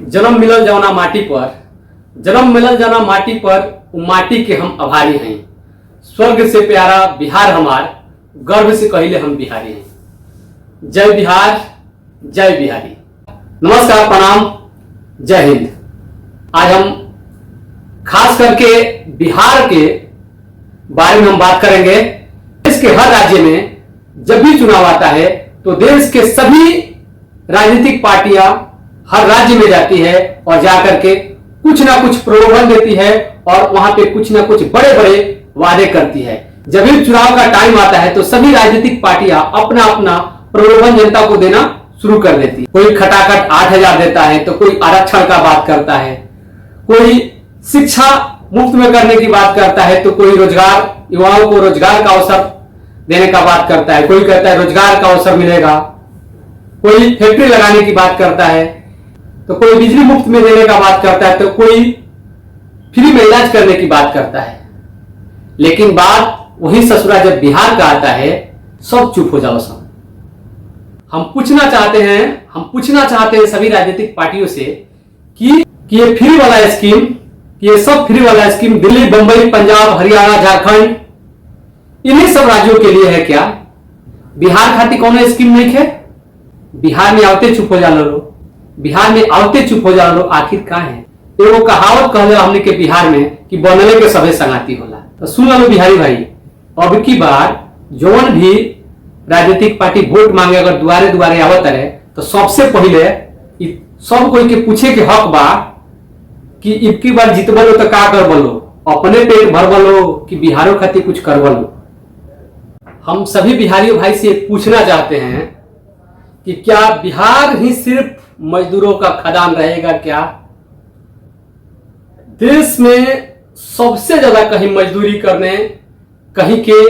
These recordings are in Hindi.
जन्म मिलल जौना माटी पर, जन्म मिलल जौना माटी पर, उ माटी के हम आभारी हैं। स्वर्ग से प्यारा बिहार हमार, गर्व से कहिले हम बिहारी हैं। जय बिहार, जय बिहारी। नमस्कार, प्रणाम, जय हिंद। आज हम खास करके बिहार के बारे में हम बात करेंगे। देश के हर राज्य में जब भी चुनाव आता है तो देश के सभी राजनीतिक पार्टियां हर राज्य में जाती है और जाकर के कुछ ना कुछ प्रलोभन देती है और वहां पे कुछ ना कुछ बड़े बड़े वादे करती है। जब भी चुनाव का टाइम आता है तो सभी राजनीतिक पार्टियां अपना अपना प्रलोभन जनता को देना शुरू कर देती है। कोई खटाखट 8,000 देता है तो कोई आरक्षण का बात करता है, कोई शिक्षा मुफ्त में करने की बात करता है, तो कोई रोजगार, युवाओं को रोजगार का अवसर देने का बात करता है, कोई कहता है रोजगार का अवसर मिलेगा, कोई फैक्ट्री लगाने की बात करता है, तो कोई बिजली मुफ्त में देने का बात करता है, तो कोई फ्री में इलाज करने की बात करता है। लेकिन बात वही ससुरा जब बिहार का आता है सब चुप हो जाओ। सब हम पूछना चाहते हैं सभी राजनीतिक पार्टियों से कि ये फ्री वाला स्कीम, कि ये सब फ्री वाला स्कीम दिल्ली, बंबई, पंजाब, हरियाणा, झारखंड, इन्हीं सब राज्यों के लिए है क्या? बिहार खातिर कौन स्कीम नहीं है? बिहार में आवते चुप हो जा लो, बिहार में आवते चुप हो जा लो। आखिर का है एगो कहावत कहले हमने के बिहार में कि बनले के सबे संगाती होला। तो सुन लो बिहारी भाई, अब की बार जौन भी राजनीतिक पार्टी वोट मांगे अगर दुआरे दुआरे आवत रहे तो सबसे पहले सब कोई के पूछे के हक बा कि इबकी बार जीतबलो तो का करबलो, अपने पेट भरबलो कि बिहारों खातिर कुछ करबलो। हम सभी बिहारी भाई से पूछना चाहते हैं कि क्या बिहार ही सिर्फ मजदूरों का खदान रहेगा? क्या देश में सबसे ज्यादा कहीं मजदूरी करने कहीं के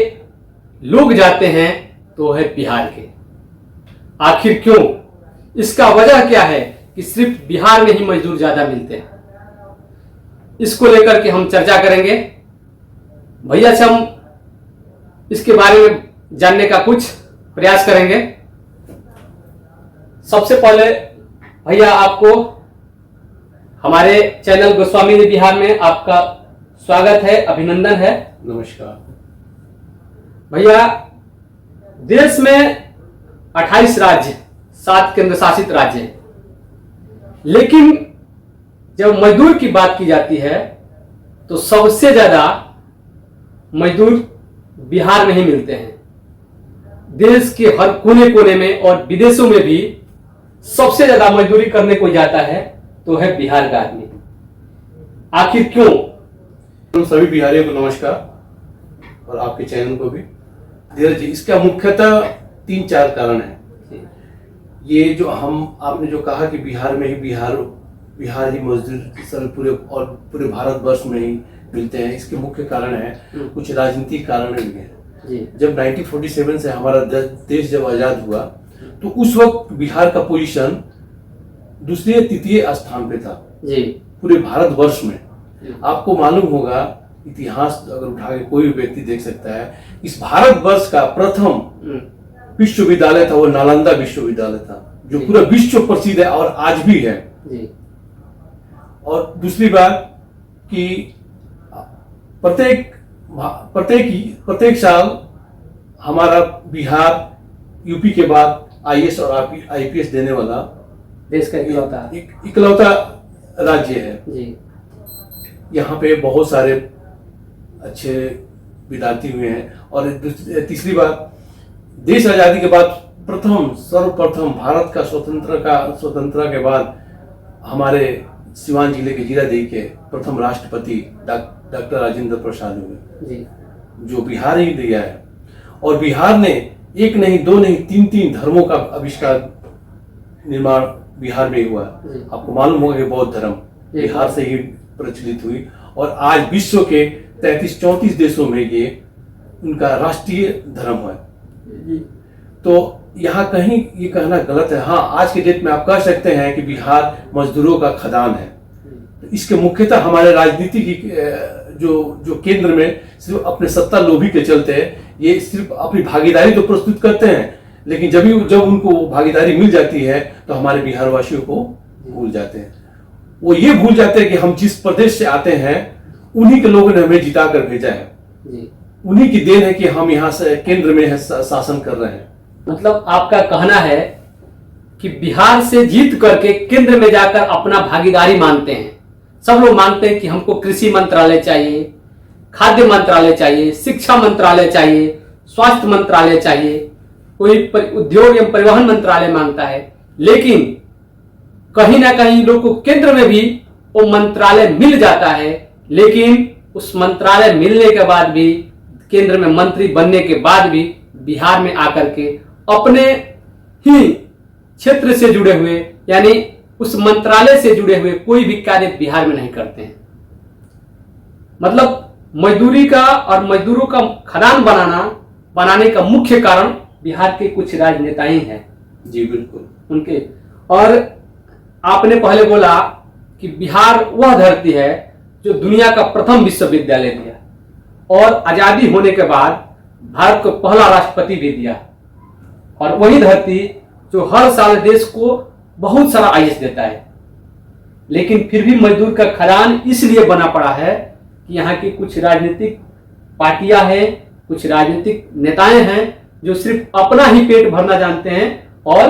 लोग जाते हैं तो है बिहार के। आखिर क्यों? इसका वजह क्या है कि सिर्फ बिहार में ही मजदूर ज्यादा मिलते हैं? इसको लेकर के हम चर्चा करेंगे। भैया से हम इसके बारे में जानने का कुछ प्रयास करेंगे। सबसे पहले भैया आपको हमारे चैनल गोस्वामी जी बिहार में आपका स्वागत है, अभिनंदन है। नमस्कार भैया, देश में 28 राज्य, 7 केंद्र शासित राज्य हैं, लेकिन जब मजदूर की बात की जाती है तो सबसे ज्यादा मजदूर बिहार में ही मिलते हैं। देश के हर कोने कोने में और विदेशों में भी सबसे ज्यादा मजदूरी करने को जाता है तो है बिहार का आदमी। आखिर क्यों? तो सभी बिहारियों को नमस्कार और आपके चैनल को भी। धीरज जी, इसका मुख्यतः 3-4 कारण है। ये जो आपने जो कहा कि बिहार में ही बिहार ही मजदूर सब पूरे भारतवर्ष में ही मिलते हैं, इसके मुख्य कारण है कुछ राजनीतिक कारण भी है। जब 1947 से हमारा देश जब आजाद हुआ तो उस वक्त बिहार का पोजीशन दूसरे तृतीय स्थान पे था पूरे भारतवर्ष में। आपको मालूम होगा, इतिहास अगर उठा के कोई भी व्यक्ति देख सकता है, इस भारतवर्ष का प्रथम विश्वविद्यालय था वो नालंदा विश्वविद्यालय था, जो पूरा विश्व प्रसिद्ध है और आज भी है। और दूसरी बात कि प्रत्येक साल हमारा बिहार यूपी के बाद आईएएस और आईपीएस देने वाला देश का इकलौता राज्य है। यहाँ पे बहुत सारे अच्छे विद्यार्थी हुए हैं। और तीसरी बात, देश आजादी के बाद सर्वप्रथम भारत का स्वतंत्रता के बाद हमारे सिवान जिले के जीरादेई के प्रथम राष्ट्रपति डॉक्टर राजेंद्र प्रसाद हुए, जो बिहार ही दिया है। और बिहार ने एक नहीं, दो नहीं, 3 धर्मों का निर्माण बिहार में हुआ। आपको मालूम होगा कि बौद्ध धर्म बिहार से ही प्रचलित हुई और आज विश्व के 33-34 देशों में ये उनका राष्ट्रीय धर्म है। तो यहाँ कहीं ये कहना गलत है। हाँ, आज के डेट में आप कह सकते हैं कि बिहार मजदूरों का खदान है। तो इसके मुख्यतः हमारे राजनीति की जो केंद्र में सिर्फ अपने सत्ता लोभी के चलते ये सिर्फ अपनी भागीदारी तो प्रस्तुत करते हैं, लेकिन जब उनको भागीदारी मिल जाती है तो हमारे बिहार वासियों को भूल जाते हैं। वो ये भूल जाते हैं कि हम जिस प्रदेश से आते हैं उन्हीं के लोगों ने हमें जिता कर भेजा है, उन्हीं की देन है कि हम यहाँ से केंद्र में शासन कर रहे हैं। मतलब आपका कहना है कि बिहार से जीत करके केंद्र में जाकर अपना भागीदारी मांगते हैं। सब लोग मांगते हैं कि हमको कृषि मंत्रालय चाहिए, खाद्य मंत्रालय चाहिए, शिक्षा मंत्रालय चाहिए, स्वास्थ्य मंत्रालय चाहिए, कोई उद्योग एवं परिवहन मंत्रालय मांगता है। लेकिन कहीं ना कहीं लोग को केंद्र में भी वो मंत्रालय मिल जाता है, लेकिन उस मंत्रालय मिलने के बाद भी, केंद्र में मंत्री बनने के बाद भी बिहार में आकर के अपने ही क्षेत्र से जुड़े हुए, यानी उस मंत्रालय से जुड़े हुए कोई भी कार्य बिहार में नहीं करते हैं। मतलब मजदूरी का और मजदूरों का खदान बनाने का मुख्य कारण बिहार के कुछ राजनेता ही हैं। जी बिल्कुल, उनके। और आपने पहले बोला कि बिहार वह धरती है जो दुनिया का प्रथम विश्वविद्यालय दिया और आजादी होने के बाद भारत को पहला राष्ट्रपति भी दिया, और वही धरती जो हर साल देश को बहुत सारा आईएएस देता है। लेकिन फिर भी मजदूर का खदान इसलिए बना पड़ा है कि यहाँ की कुछ राजनीतिक पार्टियां हैं, कुछ राजनीतिक नेताएं हैं जो सिर्फ अपना ही पेट भरना जानते हैं और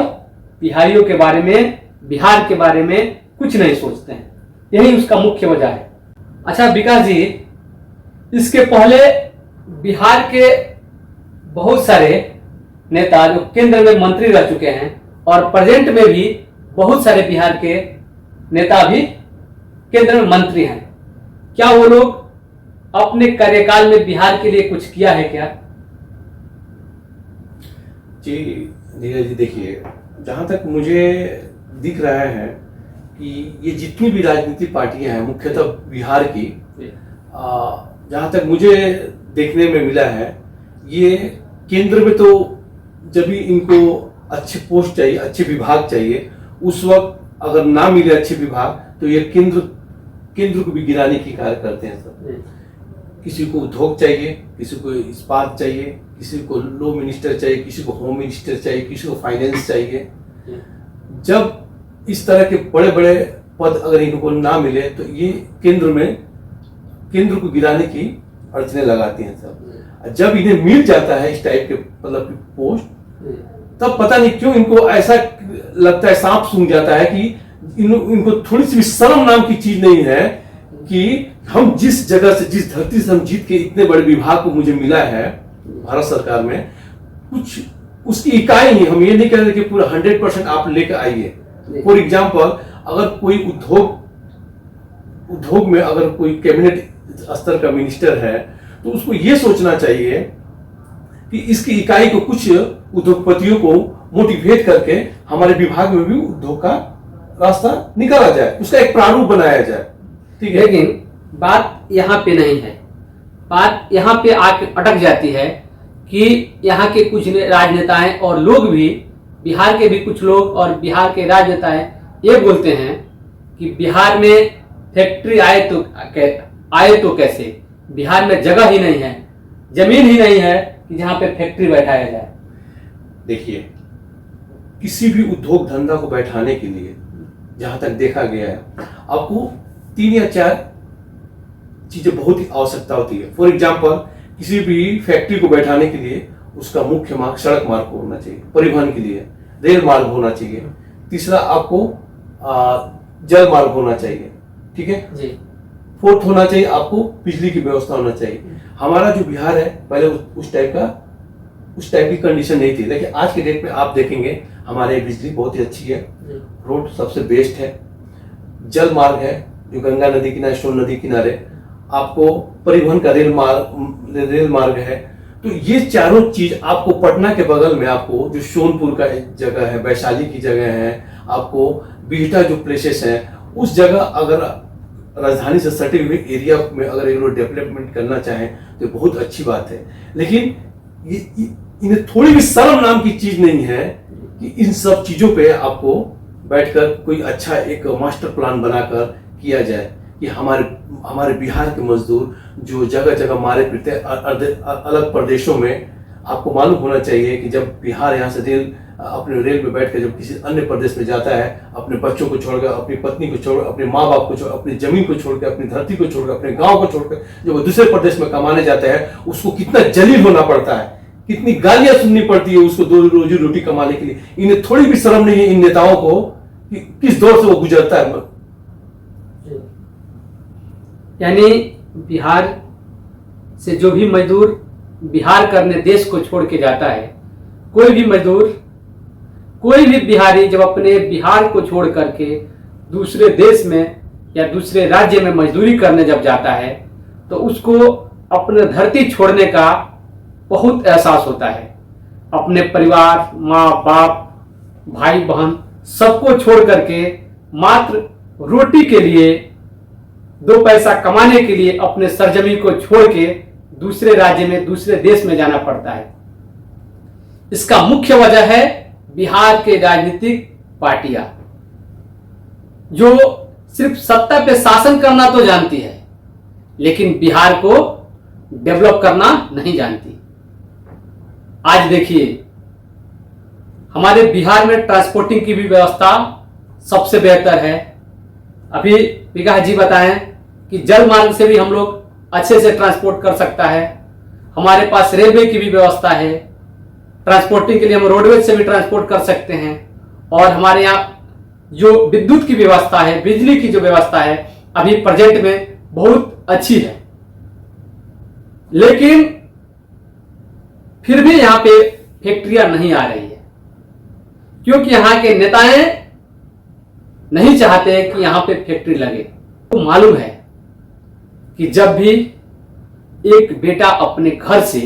बिहारियों के बारे में, बिहार के बारे में कुछ नहीं सोचते हैं। यही उसका मुख्य वजह है। अच्छा विकास जी, इसके पहले बिहार के बहुत सारे नेता जो केंद्र में मंत्री रह चुके हैं और प्रेजेंट में भी बहुत सारे बिहार के नेता भी केंद्र में मंत्री हैं, क्या वो लोग अपने कार्यकाल में बिहार के लिए कुछ किया है क्या? जी नीरज जी, देखिए जहाँ तक मुझे दिख रहा है कि ये जितनी भी राजनीतिक पार्टियां हैं मुख्यतः बिहार की, जहाँ तक मुझे देखने में मिला है, ये केंद्र में तो जब भी इनको अच्छे पोस्ट चाहिए, अच्छे विभाग चाहिए, उस वक्त अगर ना मिले अच्छे विभाग तो ये केंद्र को भी गिराने की कार्य करते हैं सब। किसी को उद्योग चाहिए, किसी को इस्पात चाहिए, किसी को लॉ मिनिस्टर चाहिए, किसी को होम मिनिस्टर चाहिए, किसी को फाइनेंस चाहिए। जब इस तरह के बड़े बड़े पद अगर इनको ना मिले तो ये केंद्र को गिराने की अड़चने लगाती हैं सब। जब इन्हें मिल जाता है इस टाइप के मतलब पोस्ट, तब पता नहीं क्यों इनको ऐसा लगता है, सांप सूंघ जाता है कि इनको थोड़ी सी भी शर्म नाम की चीज नहीं है कि हम जिस जगह से, जिस धरती से हम जीत के इतने बड़े विभाग को मुझे मिला है भारत सरकार में, कुछ उसकी इकाई ही, हम ये नहीं कह रहे कि पूरा 100% आप लेकर आइए। फॉर एग्जाम्पल, अगर कोई उद्योग में अगर कोई कैबिनेट स्तर का मिनिस्टर है तो उसको ये सोचना चाहिए कि इसकी इकाई को कुछ उद्योगपतियों को मोटिवेट करके हमारे विभाग में भी उद्योग का रास्ता निकाला जाए, उसका एक प्रारूप बनाया जाए। ठीक है, लेकिन बात यहाँ पे नहीं है। बात यहाँ पे आके अटक जाती है कि यहाँ के कुछ राजनेताएं और लोग भी, बिहार के भी कुछ लोग और बिहार के राजनेताएं ये बोलते हैं कि बिहार में फैक्ट्री आए तो कैसे, बिहार में जगह ही नहीं है, जमीन ही नहीं है कि जहाँ पे फैक्ट्री बैठाया जाए। देखिए, किसी भी उद्योग धंधा को बैठाने के लिए जहां तक देखा गया है, आपको 3 या 4 चीजें बहुत ही आवश्यकता होती है। फॉर एग्जाम्पल, किसी भी फैक्ट्री को बैठाने के लिए उसका मुख्य मार्ग सड़क मार्ग होना चाहिए, परिवहन के लिए रेल मार्ग होना चाहिए, तीसरा आपको जल मार्ग होना चाहिए, ठीक है जी। फोर्थ होना चाहिए आपको बिजली की व्यवस्था होना चाहिए। हमारा जो बिहार है पहले उस टाइप की कंडीशन नहीं थी, लेकिन आज के डेट में आप देखेंगे हमारे बिजली बहुत ही अच्छी है, रोड सबसे बेस्ट है, जल मार्ग है जो गंगा नदी किनारे, सोन नदी किनारे, आपको परिवहन का रेल मार्ग है। तो ये चारों चीज आपको पटना के बगल में, आपको जो सोनपुर का जगह है, वैशाली की जगह है, आपको बिहटा जो प्लेसेस है, उस जगह अगर राजधानी से सटे हुए एरिया में अगर ये लोग डेवलपमेंट करना चाहें तो बहुत अच्छी बात है। लेकिन इन्हें थोड़ी भी शर्म नाम की चीज नहीं है कि इन सब चीजों पे आपको बैठकर कोई अच्छा एक मास्टर प्लान बनाकर किया जाए कि हमारे बिहार के मजदूर जो जगह जगह मारे फिरते अलग प्रदेशों में, आपको मालूम होना चाहिए कि जब बिहार यहाँ से अपने रेल पे बैठ कर जब किसी अन्य प्रदेश में जाता है, अपने बच्चों को छोड़कर, अपनी पत्नी को छोड़, अपने माँ बाप को छोड़, अपनी जमीन को छोड़कर, अपनी धरती को छोड़कर, अपने गांव को छोड़कर जब वो दूसरे प्रदेश में कमाने जाता है, उसको कितना जलील होना पड़ता है, कितनी गालियां सुननी पड़ती है उसको दो रोजी रोटी कमाने के लिए। इन्हें थोड़ी भी शर्म नहीं है इन नेताओं को कि किस दौर से वो गुजरता है। यानी बिहार से जो भी मजदूर बिहार करने देश को छोड़ के जाता है, कोई भी मजदूर, कोई भी बिहारी जब अपने बिहार को छोड़ करके दूसरे देश में या दूसरे राज्य में मजदूरी करने जब जाता है तो उसको अपने धरती छोड़ने का बहुत एहसास होता है। अपने परिवार, माँ बाप, भाई बहन सबको छोड़ करके मात्र रोटी के लिए, दो पैसा कमाने के लिए अपने सरजमी को छोड़ के दूसरे राज्य में, दूसरे देश में जाना पड़ता है। इसका मुख्य वजह है बिहार के राजनीतिक पार्टियां, जो सिर्फ सत्ता पे शासन करना तो जानती है लेकिन बिहार को डेवलप करना नहीं जानती। आज देखिए, हमारे बिहार में ट्रांसपोर्टिंग की भी व्यवस्था सबसे बेहतर है। अभी विकास जी बताएं कि जल मार्ग से भी हम लोग अच्छे से ट्रांसपोर्ट कर सकता है। हमारे पास रेलवे की भी व्यवस्था है, ट्रांसपोर्टिंग के लिए हम रोडवेज से भी ट्रांसपोर्ट कर सकते हैं। और हमारे यहाँ जो विद्युत की व्यवस्था है, बिजली की जो व्यवस्था है, अभी प्रेजेंट में बहुत अच्छी है। लेकिन फिर भी यहाँ पे फैक्ट्रियां नहीं आ रही है, क्योंकि यहाँ के नेताएं नहीं चाहते कि यहाँ पे फैक्ट्री लगे। तो मालूम है कि जब भी एक बेटा अपने घर से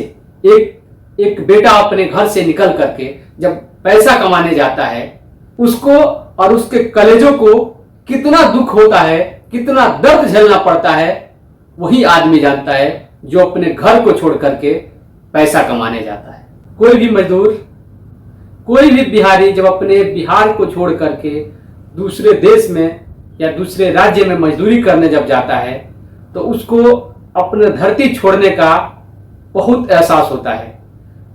एक बेटा अपने घर से निकल करके जब पैसा कमाने जाता है, उसको और उसके कलेजों को कितना दुख होता है, कितना दर्द झेलना पड़ता है, वही आदमी जानता है जो अपने घर को छोड़ करके पैसा कमाने जाता है। कोई भी मजदूर, कोई भी बिहारी जब अपने बिहार को छोड़ करके दूसरे देश में या दूसरे राज्य में मजदूरी करने जब जाता है तो उसको अपने धरती छोड़ने का बहुत एहसास होता है।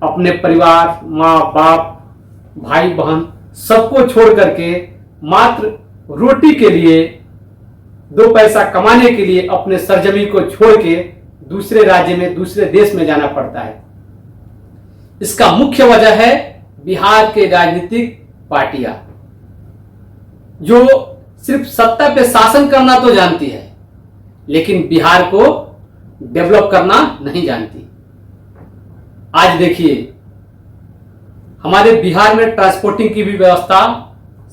अपने परिवार, माँ बाप, भाई बहन सबको छोड़ करके मात्र रोटी के लिए, दो पैसा कमाने के लिए अपने सरजमी को छोड़ के दूसरे राज्य में, दूसरे देश में जाना पड़ता है। इसका मुख्य वजह है बिहार के राजनीतिक पार्टियां, जो सिर्फ सत्ता पे शासन करना तो जानती है लेकिन बिहार को डेवलप करना नहीं जानती। आज देखिए, हमारे बिहार में ट्रांसपोर्टिंग की भी व्यवस्था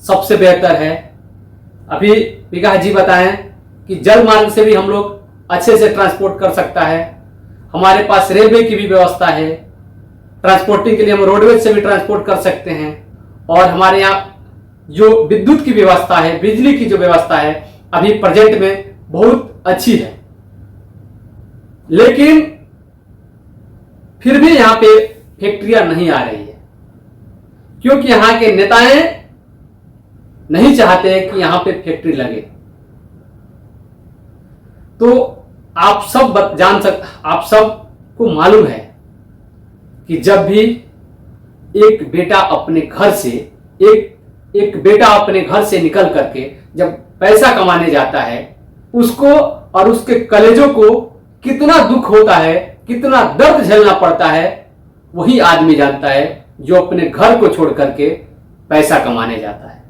सबसे बेहतर है। अभी विकास जी बताएं कि जल मार्ग से भी हम लोग अच्छे से ट्रांसपोर्ट कर सकता है। हमारे पास रेलवे की भी व्यवस्था है, ट्रांसपोर्टिंग के लिए हम रोडवेज से भी ट्रांसपोर्ट कर सकते हैं। और हमारे यहाँ जो विद्युत की व्यवस्था है, बिजली की जो व्यवस्था है, अभी प्रेजेंट में बहुत अच्छी है। लेकिन फिर भी यहाँ पे फैक्ट्रियां नहीं आ रही है, क्योंकि यहाँ के नेताएं नहीं चाहते कि यहाँ पे फैक्ट्री लगे। तो आप सब को मालूम है कि जब भी एक बेटा अपने घर से निकल करके जब पैसा कमाने जाता है, उसको और उसके कलेजों को कितना दुख होता है, कितना दर्द झेलना पड़ता है, वही आदमी जानता है जो अपने घर को छोड़ करके पैसा कमाने जाता है।